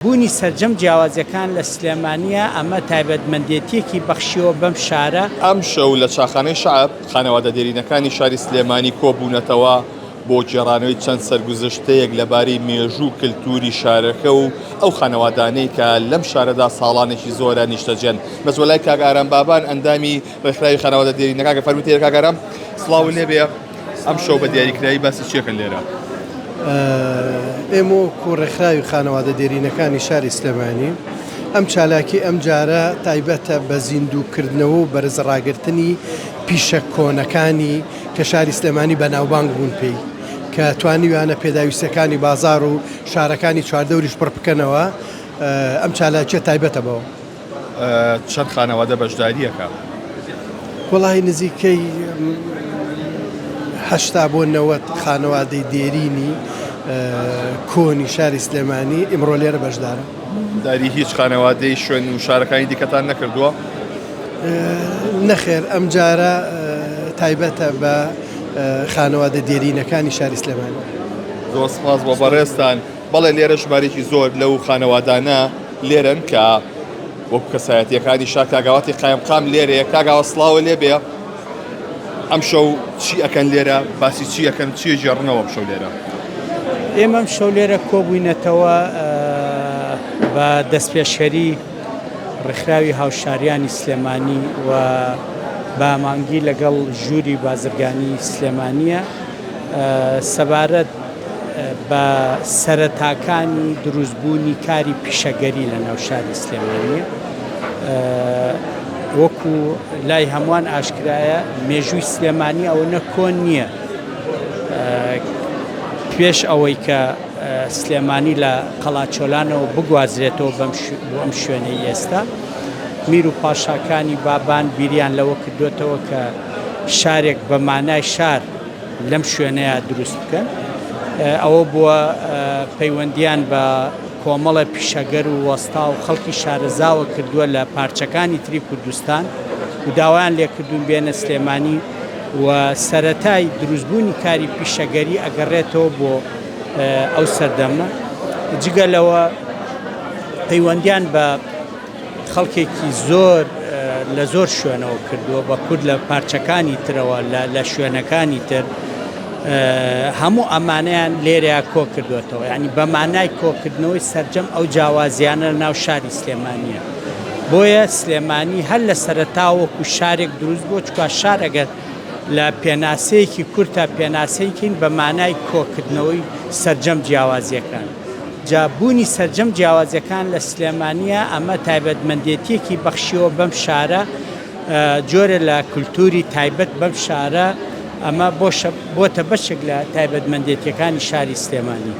بوونی سەرجەم جیاوازیەکان لە سلێمانیە ئەمە تایبەتمەندێتیەکی بەخشیەوە بەم شارە. ئەم شەو لە چاخانەی شەعب خانەوادە دێرینەکانی شاری سلێمانی کۆبوونەتەوە بۆ گێڕانەوەی چەند سەرگوزەشتەیەک لەبارەی مێژوو کللتوری شارەکە و ئەو خانەوادانەی کە لەم شارەدا ساڵانێکی زۆرە نیشتەجێن. بەزوەلای کاگاران بابان ئەندامی ڕێکخراوی خانەوادە دێرینەکان کە فەرموویە کاگارام سڵاو لێبێ ئەم شەو بە دیاریکراوی باسی چیەکەن لێرە؟ ئێمە وەکو ڕێکخراوی خانەوادە دێرینەکانی شاری سلێمانی ئەم چالاکی ئەم جارە تایبەتە بە زیندووکردنەوە و بەرزڕاگررتنی پیشە کۆنەکانی کە شاری سلێمانی بەناوبانگ بوون پێی کە توانیویانە پێداویستەکانی بازار و شارەکانی چواردەوریش پڕ بکەنەوە. ئەم چالاکیە تایبەتە بەوە. چەند خانەوادە بەشداریەکە؟ وەڵاهی نزیکەی 80 بۆ 90 خانەوادەی دێرینی کۆنی شاری سلێمانی ئیمڕۆ لێرە بەشدارە. داری هیچ خانەوادەی شوێن و شارەکانی دیکەتان نەکردووە؟ نەخێر ئەم جارە تایبەتە بە خانەوادە دێرینەکانی شاری سلێمانی. زۆر سپاس بۆ بەڕێستان. بەڵێ لێرە ژمارێکی زۆر لەو خانەوادانە لێرن کە وەکو کەسایەتیەکانی شار کاگاواتی قایمقام لێرەیە. کاگاوە سڵاوە لێبێ ئەم شەو چی ئەکەن لێرە؟ باسی چی ئەکەن؟ چی ژێڕنەوە بشەو لێرە؟ ئێمە ئەم شەو لێرە کۆبووینەتەوە بە دەستپێشەری ڕێکخراوی هاوشاریانی سلێمانی و بامانگی لەگەڵ ژووری بازرگانی سلێمانیە سەبارەت بە سەرەتاکانی دروستبوونی کاری پیشەگەری لە ناو شاری سلێمانیە. وەکو لای هەمووان ئاشکرایە مێژووی سلێمانی ئەوە کۆن نییە. پێش ئەوەی کە سلێمانی لە قەڵاچۆلانەوە بگوازرێتەوە بۆ ئەم شوێنەی ئێستا میر و پاشاکانی بابان بیریان لەوە کردوێتەوە کە شارێک بە مانای شار لەم شوێنەیە دروست بکەن. ئەوە بووە پەیوەندیان بە کۆمەڵە پیشەگەر و وەستا و خەڵکی شارەزاوە کردووە لە پارچەکانی تری کوردستان و داوایان لێکردوون بێنە سلێمانی و سەرەتای دروستبوونی کاری پیشەگەری ئەگەڕێتەوە بۆ ئەو سەردەمە. جگە لەوە پەیوەندیان بە خەڵکێکی زۆر لە زۆر شوێنەوە کردووە بە کورد لە پارچەکانی ترەوە لە شوێنەکانی تر هەموو ئەمانەیان لێرەیە کۆ کردوێتەوە. یعنی بە مانای کۆکردنەوەی سەرجەم ئەو جیاوازیانە لە ناو شاری سلێمانیە. بۆیە سلێمانی هەر لە سەرەتاوەکو شارێک دروست بۆ چکە شار ئەگەر لە پێناسەیەکی کورت تا پێناسەیەکین بە مانای کۆکردنەوەی سەرجەم جیاوازیەکان. جابوونی سەرجەم جیاوازیەکان لە سلێمانیە ئەمە تایبەتمەندێتیەکی بەخشیەوە بەم شارە جۆرە لە کولتوری تایبەت بەم شارە ئەمە بۆتە بەشێک لە تایبەتمەندێتیەکانی شاری سلێمانی.